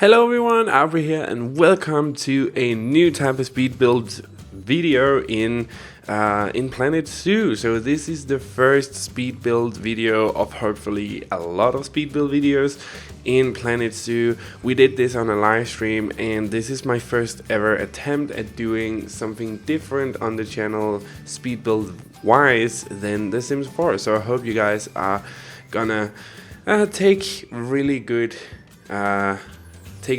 Hello everyone, Auvbri here and welcome to a new type of speed build video in Planet Zoo. So this is the first speed build video of hopefully a lot of speed build videos in Planet Zoo. We did this on a live stream and this is my first ever attempt at doing something different on the channel speed build wise than The Sims 4. So I hope you guys are gonna take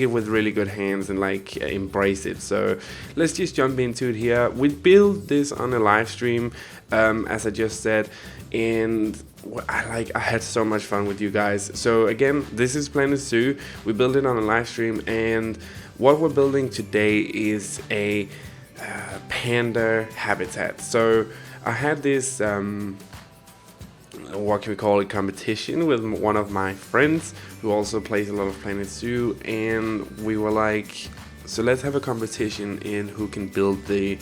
it with really good hands and embrace it. So let's just jump into it here. We built this on a live stream, as I just said, and I had so much fun with you guys. So again, this is Planet Zoo. We built it on a live stream, and what we're building today is a panda habitat. So I had this what can we call it, competition with one of my friends who also plays a lot of Planet Zoo, and we were like, so let's have a competition in who can build the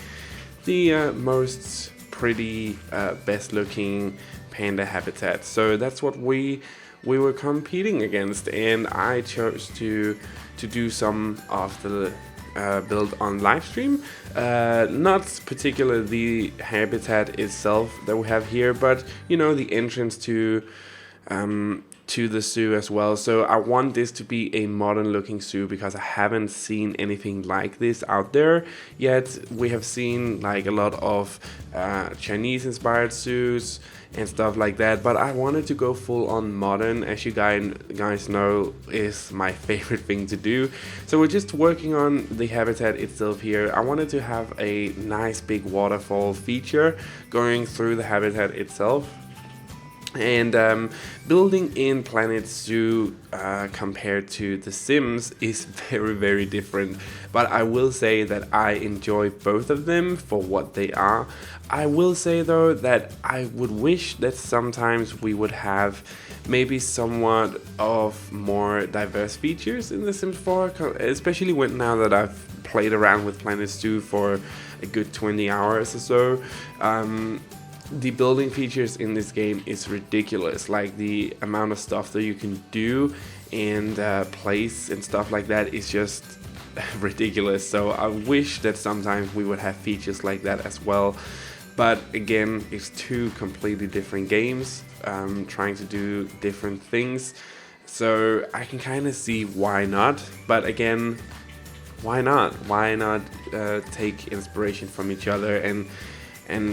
most pretty best looking panda habitat. So that's what we were competing against, and I chose to do some of the build on live stream, not particularly the habitat itself that we have here, but you know, the entrance to the zoo as well. So I want this to be a modern looking zoo because I haven't seen anything like this out there yet. We have seen like a lot of Chinese inspired zoos and stuff like that, but I wanted to go full on modern, as you guys know is my favorite thing to do. So we're just working on the habitat itself here. I wanted to have a nice big waterfall feature going through the habitat itself. And building in Planet Zoo compared to The Sims is very different, but I will say that I enjoy both of them for what they are. I will say though that I would wish that sometimes we would have maybe somewhat of more diverse features in The Sims 4, especially now that I've played around with Planet Zoo for a good 20 hours or so. The building features in this game is ridiculous. Like the amount of stuff that you can do and place and stuff like that is just ridiculous. So I wish that sometimes we would have features like that as well. But again, it's two completely different games, trying to do different things. So I can kind of see why not. But again, why not? Why not take inspiration from each other and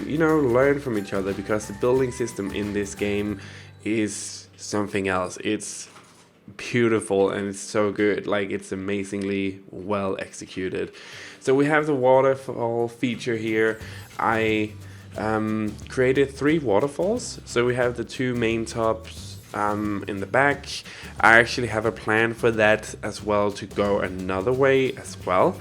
you know, learn from each other, because the building system in this game is something else. It's beautiful and it's so good. Like, it's amazingly well executed. So we have the waterfall feature here. I created 3 waterfalls. So we have the 2 main tops in the back. I actually have a plan for that as well, to go another way as well.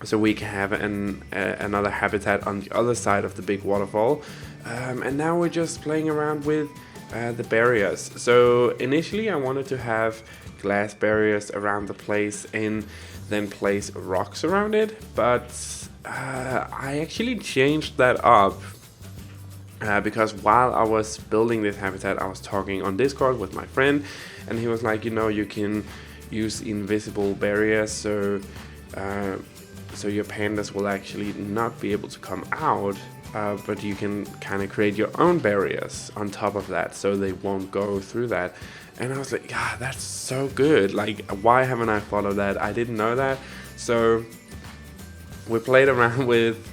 So we can have another habitat on the other side of the big waterfall. And now we're just playing around with the barriers. So initially I wanted to have glass barriers around the place and then place rocks around it, but I actually changed that up because while I was building this habitat, I was talking on Discord with my friend, and he was like, you know, you can use invisible barriers, so your pandas will actually not be able to come out, but you can kind of create your own barriers on top of that, so they won't go through that. And I was like, yeah, that's so good. Like, why haven't I followed that? I didn't know that. So we played around with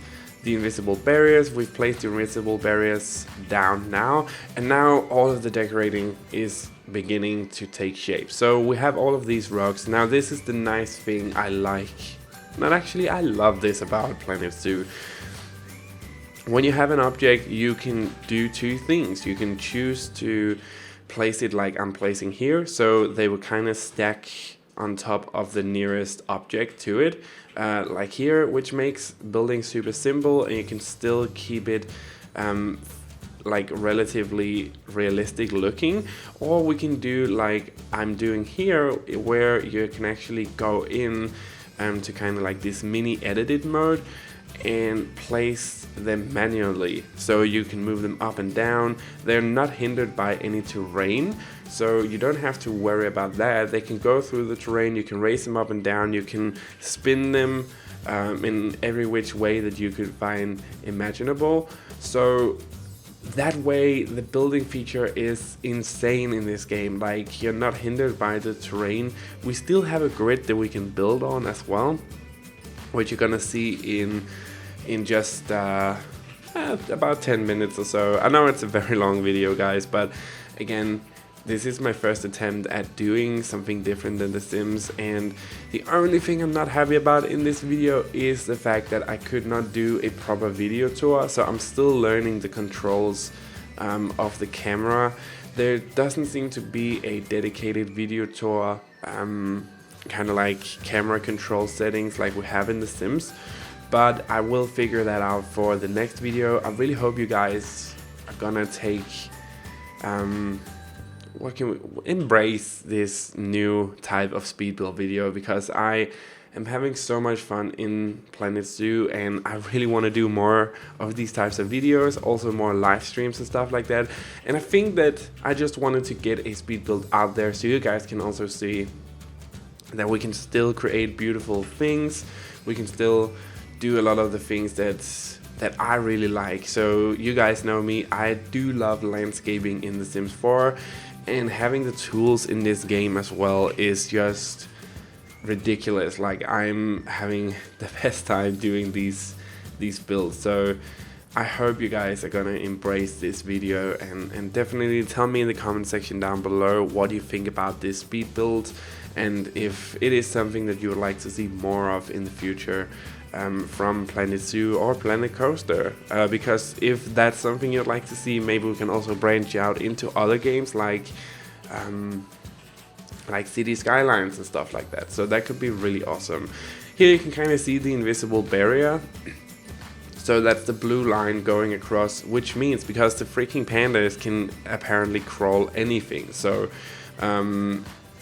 the invisible barriers. We've placed the invisible barriers down now, and now all of the decorating is beginning to take shape. So we have all of these rocks. Now this is the nice thing I like. Not actually, I love this about Planet Zoo. When you have an object, you can do 2 things. You can choose to place it like I'm placing here, so they will kind of stack on top of the nearest object to it, like here, which makes building super simple, and you can still keep it like relatively realistic looking. Or we can do like I'm doing here, where you can actually go in to kind of like this mini edited mode, and place them manually, so you can move them up and down. They're not hindered by any terrain, so you don't have to worry about that. They can go through the terrain, you can raise them up and down, you can spin them in every which way that you could find imaginable. So that way the building feature is insane in this game. Like, you're not hindered by the terrain. We still have a grid that we can build on as well, which you're gonna see in just about 10 minutes or so. I know it's a very long video, guys, but again, this is my first attempt at doing something different than The Sims, and the only thing I'm not happy about in this video is the fact that I could not do a proper video tour. So I'm still learning the controls of the camera. There doesn't seem to be a dedicated video tour, kind of like camera control settings like we have in The Sims, but I will figure that out for the next video. I really hope you guys are gonna take embrace this new type of speed build video, because I am having so much fun in Planet Zoo, and I really want to do more of these types of videos, also more live streams and stuff like that. And I think that I just wanted to get a speed build out there so you guys can also see that we can still create beautiful things. We can still do a lot of the things that I really like. So you guys know me, I do love landscaping in The Sims 4, and having the tools in this game as well is just ridiculous. Like, I'm having the best time doing these builds. So I hope you guys are gonna embrace this video, and definitely tell me in the comment section down below what you think about this speed build, and if it is something that you would like to see more of in the future from Planet Zoo or Planet Coaster, because if that's something you'd like to see, maybe we can also branch out into other games like City Skylines and stuff like that. So that could be really awesome. Here you can kind of see the invisible barrier. So that's the blue line going across, which means because the freaking pandas can apparently crawl anything. So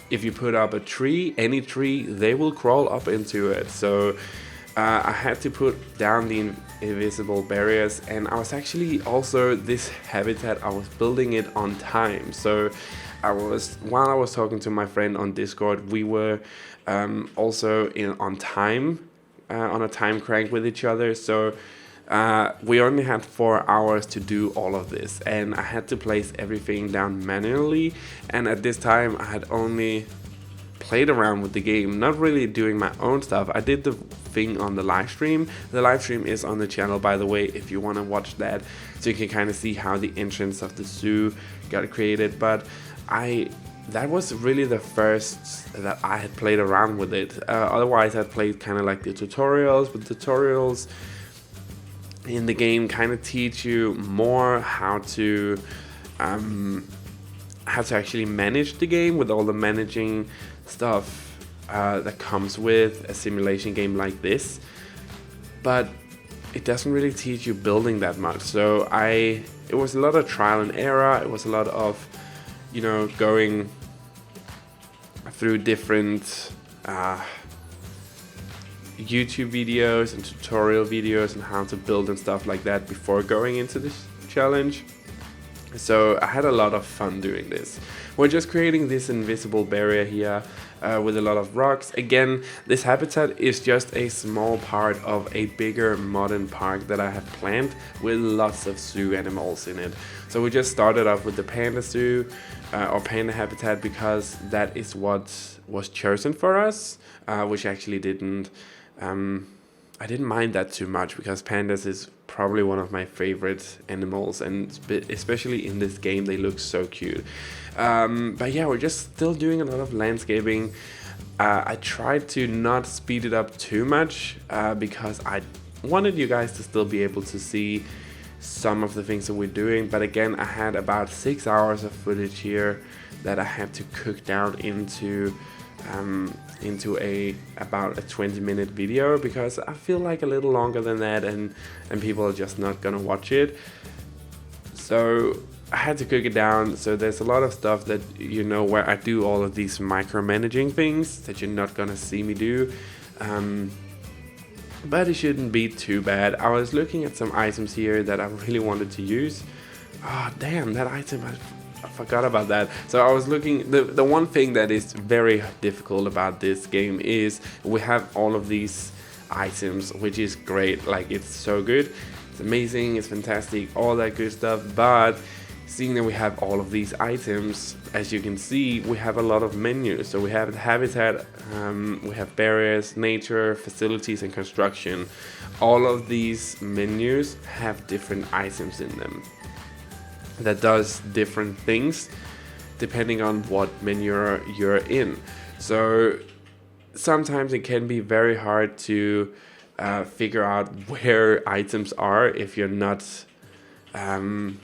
if you put up a tree, any tree, they will crawl up into it. So I had to put down the invisible barriers, and I was actually also, this habitat, I was building it on time. So while I was talking to my friend on Discord, we were also on time, on a time crank with each other. So we only had 4 hours to do all of this, and I had to place everything down manually. And at this time I had only played around with the game, not really doing my own stuff. I did the thing on the live stream. The live stream is on the channel, by the way, if you want to watch that, so you can kind of see how the entrance of the zoo got created. But that was really the first that I had played around with it. Otherwise I'd played kind of like the tutorials, but tutorials in the game kind of teach you more how to actually manage the game, with all the managing stuff that comes with a simulation game like this. But it doesn't really teach you building that much. So it was a lot of trial and error. It was a lot of, you know, going through different YouTube videos and tutorial videos and how to build and stuff like that before going into this challenge. So I had a lot of fun doing this. We're just creating this invisible barrier here with a lot of rocks. Again, this habitat is just a small part of a bigger modern park that I have planned with lots of zoo animals in it. So we just started off with the panda zoo or panda habitat because that is what was chosen for us, which actually didn't I didn't mind that too much, because pandas is probably one of my favorite animals, and especially in this game they look so cute. But yeah, we're just still doing a lot of landscaping. I tried to not speed it up too much because I wanted you guys to still be able to see some of the things that we're doing. But again, I had about 6 hours of footage here that I had to cook down into about a 20-minute video, because I feel like a little longer than that and people are just not gonna watch it. So I had to cook it down. So there's a lot of stuff that, you know, where I do all of these micromanaging things that you're not gonna see me do. but it shouldn't be too bad. I was looking at some items here that I really wanted to use. Oh damn, that item, I forgot about that. So I was looking, the one thing that is very difficult about this game is we have all of these items, which is great. Like, it's so good, it's amazing, it's fantastic, all that good stuff. But seeing that we have all of these items, as you can see, we have a lot of menus. So we have the habitat, we have barriers, nature, facilities, and construction. All of these menus have different items in them that does different things depending on what menu you're in. So sometimes it can be very hard to figure out where items are if you're not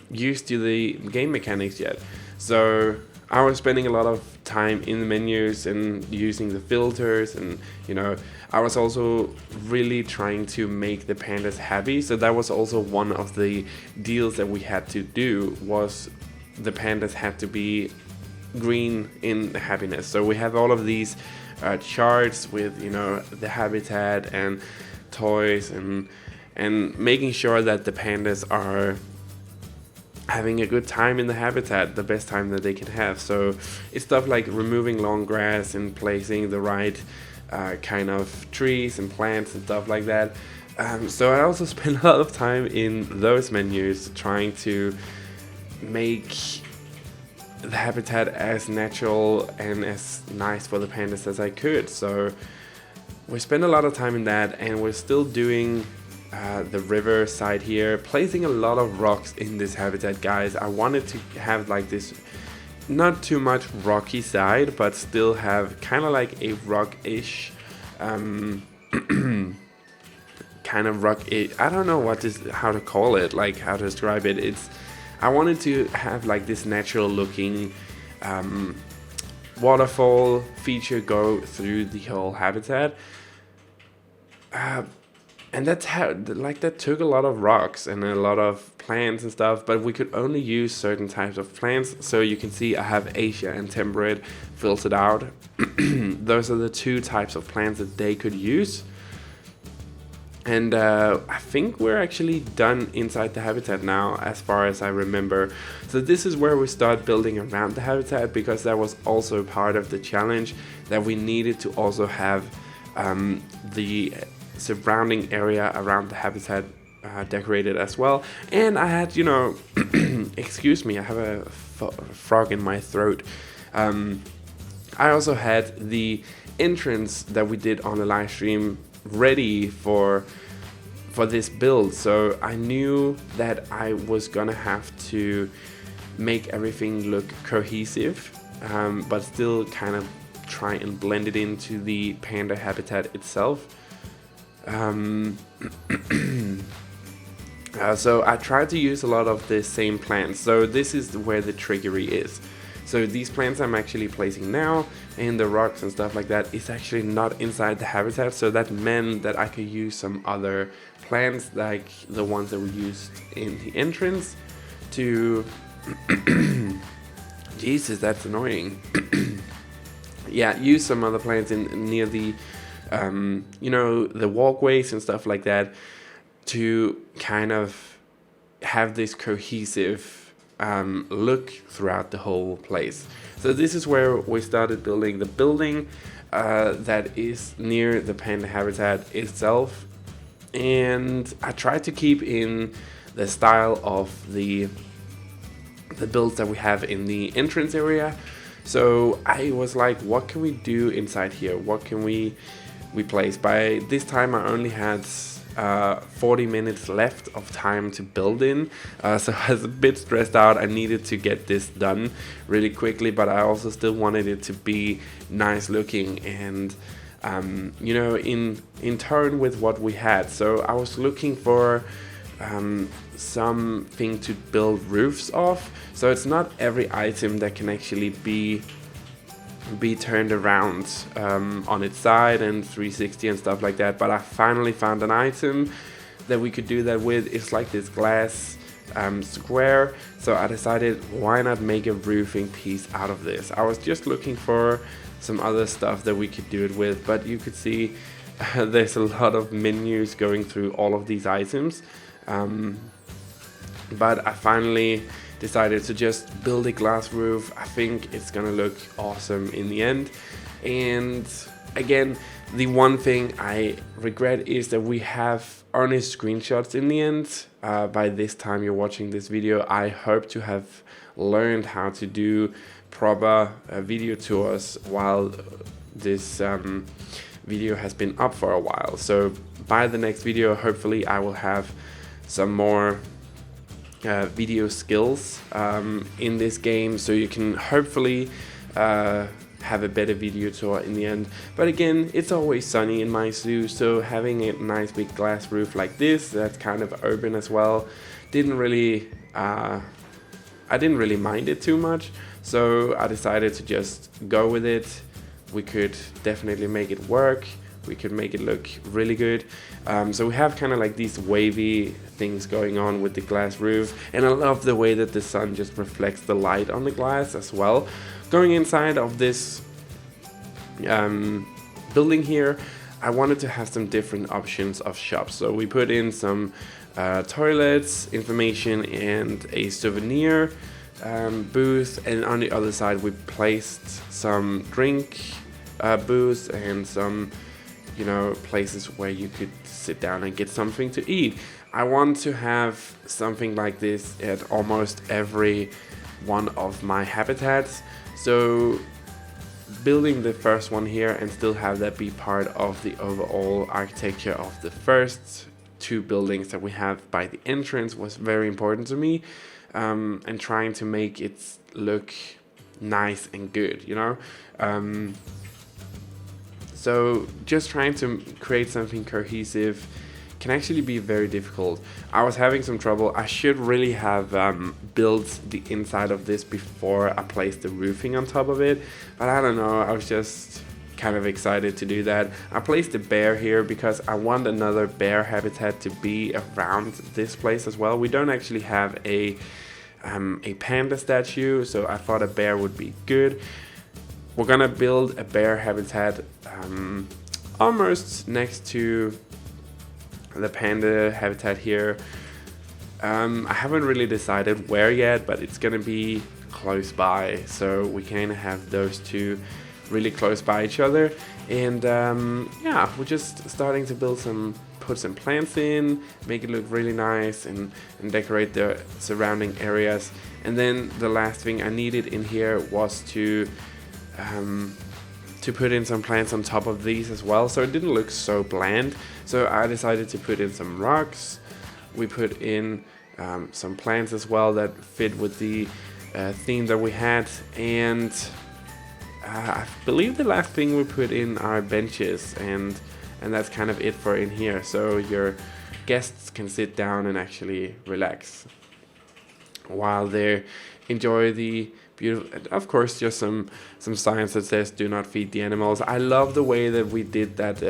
used to the game mechanics yet. So I was spending a lot of time in the menus and using the filters, and I was also really trying to make the pandas happy. So that was also one of the deals that we had to do, was the pandas had to be green in happiness. So we have all of these charts with the habitat and toys and making sure that the pandas are having a good time in the habitat, the best time that they can have. So it's stuff like removing long grass and placing the right kind of trees and plants and stuff like that. So I also spent a lot of time in those menus trying to make the habitat as natural and as nice for the pandas as I could. So we spent a lot of time in that, and we're still doing the river side here, placing a lot of rocks in this habitat, guys. I wanted to have like this not too much rocky side, but still have kind of like a rock-ish kind of rock-ish, I don't know how to call it, like how to describe it. I wanted to have like this natural looking waterfall feature go through the whole habitat. And that took a lot of rocks and a lot of plants and stuff, but we could only use certain types of plants. So you can see I have Asia and temperate filtered out. Those are the two types of plants that they could use. And I think we're actually done inside the habitat now, as far as I remember. So this is where we start building around the habitat, because that was also part of the challenge, that we needed to also have the surrounding area around the habitat decorated as well. And I had, excuse me, I have a frog in my throat. I also had the entrance that we did on the live stream ready for this build. So I knew that I was gonna have to make everything look cohesive, but still kind of try and blend it into the panda habitat itself. So I tried to use a lot of the same plants. So this is where the trickery is. So these plants I'm actually placing now, and the rocks and stuff like that, is actually not inside the habitat. So that meant that I could use some other plants, like the ones that we used in the entrance, to Jesus, that's annoying. Yeah, use some other plants near the the walkways and stuff like that, to kind of have this cohesive look throughout the whole place. So this is where we started building the building that is near the panda habitat itself, and I tried to keep in the style of the builds that we have in the entrance area. So I was like, what can we do inside here? What can we place? By this time I only had 40 minutes left of time to build in, so I was a bit stressed out. I needed to get this done really quickly, but I also still wanted it to be nice looking and in turn with what we had. So I was looking for something to build roofs off. So it's not every item that can actually be turned around on its side and 360 and stuff like that, but I finally found an item that we could do that with. It's like this glass square, so I decided, why not make a roofing piece out of this? I was just looking for some other stuff that we could do it with, but you could see there's a lot of menus going through all of these items. But I finally decided to just build a glass roof. I think it's gonna look awesome in the end. And again, the one thing I regret is that we have only screenshots in the end. By this time you're watching this video, I hope to have learned how to do proper video tours while this video has been up for a while. So by the next video, hopefully I will have some more video skills in this game, so you can hopefully have a better video tour in the end. But again, it's always sunny in my zoo, so having a nice big glass roof like this that's kind of open as well didn't really I didn't really mind it too much, so I decided to just go with it. We could definitely make it work. We could make it look really good. So we have kind of like these wavy things going on with the glass roof, and I love the way that the sun just reflects the light on the glass as well. Going inside of this building here, I wanted to have some different options of shops. So we put in some toilets, information, and a souvenir booth, and on the other side we placed some drink booths and some, you know, places where you could sit down and get something to eat. I want to have something like this at almost every one of my habitats. So building the first one here and still have that be part of the overall architecture of the first two buildings that we have by the entrance was very important to me, and trying to make it look nice and good, you know. So just trying to create something cohesive can actually be very difficult. I was having some trouble. I should really have built the inside of this before I placed the roofing on top of it, but I don't know, I was just kind of excited to do that. I placed the bear here because I want another bear habitat to be around this place as well. We don't actually have a panda statue, so I thought a bear would be good. We're gonna build a bear habitat almost next to the panda habitat here. I haven't really decided where yet, but it's gonna be close by, so we can have those two really close by each other. And yeah, we're just starting to put some plants in, make it look really nice, and decorate the surrounding areas. And then the last thing I needed in here was to put in some plants on top of these as well, so it didn't look so bland. So I decided to put in some rocks. We put in some plants as well that fit with the theme that we had, and I believe the last thing we put in are benches, and that's kind of it for in here, so your guests can sit down and actually relax while they enjoy the beautiful. Of course, just some signs that says do not feed the animals. I love the way that we did that.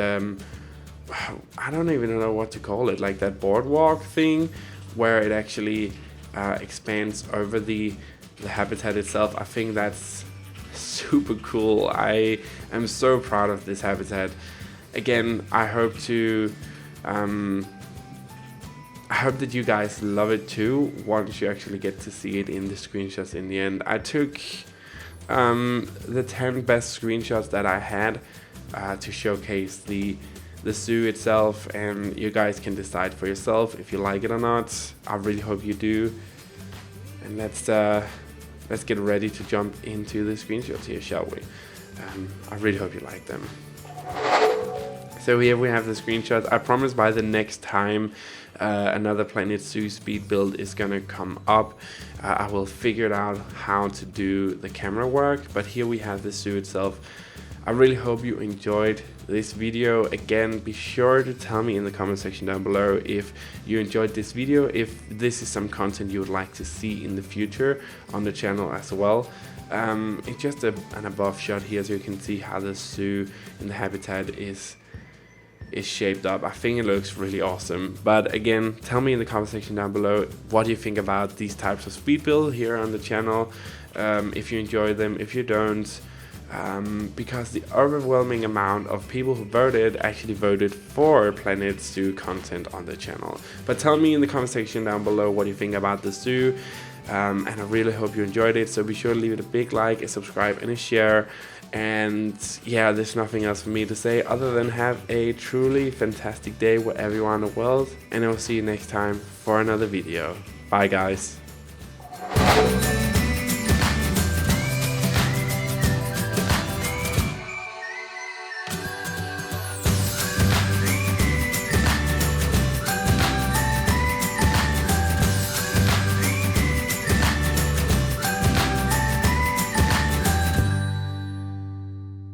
I don't even know what to call it, like that boardwalk thing where it actually expands over the habitat itself. I think that's super cool. I am so proud of this habitat. Again, I hope that you guys love it too once you actually get to see it in the screenshots in the end. I took the 10 best screenshots that I had to showcase the zoo itself, and you guys can decide for yourself if you like it or not. I really hope you do. And let's get ready to jump into the screenshots here, shall we? I really hope you like them. So here we have the screenshots. I promise by the next time another Planet Zoo speed build is gonna come up, I will figure out how to do the camera work. But here we have the zoo itself. I really hope you enjoyed this video. Again, be sure to tell me in the comment section down below if you enjoyed this video, if this is some content you would like to see in the future on the channel as well. It's just an above shot here, so you can see how the zoo in the habitat is shaped up. I think it looks really awesome. But again, tell me in the comment section down below what you think about these types of speed build here on the channel. If you enjoy them, if you don't, because the overwhelming amount of people who voted actually voted for Planet Zoo content on the channel. But tell me in the comment section down below what you think about the zoo, and I really hope you enjoyed it. So be sure to leave it a big like, a subscribe, and a share. And yeah, there's nothing else for me to say other than have a truly fantastic day wherever you are in the world, and I'll see you next time for another video. Bye guys.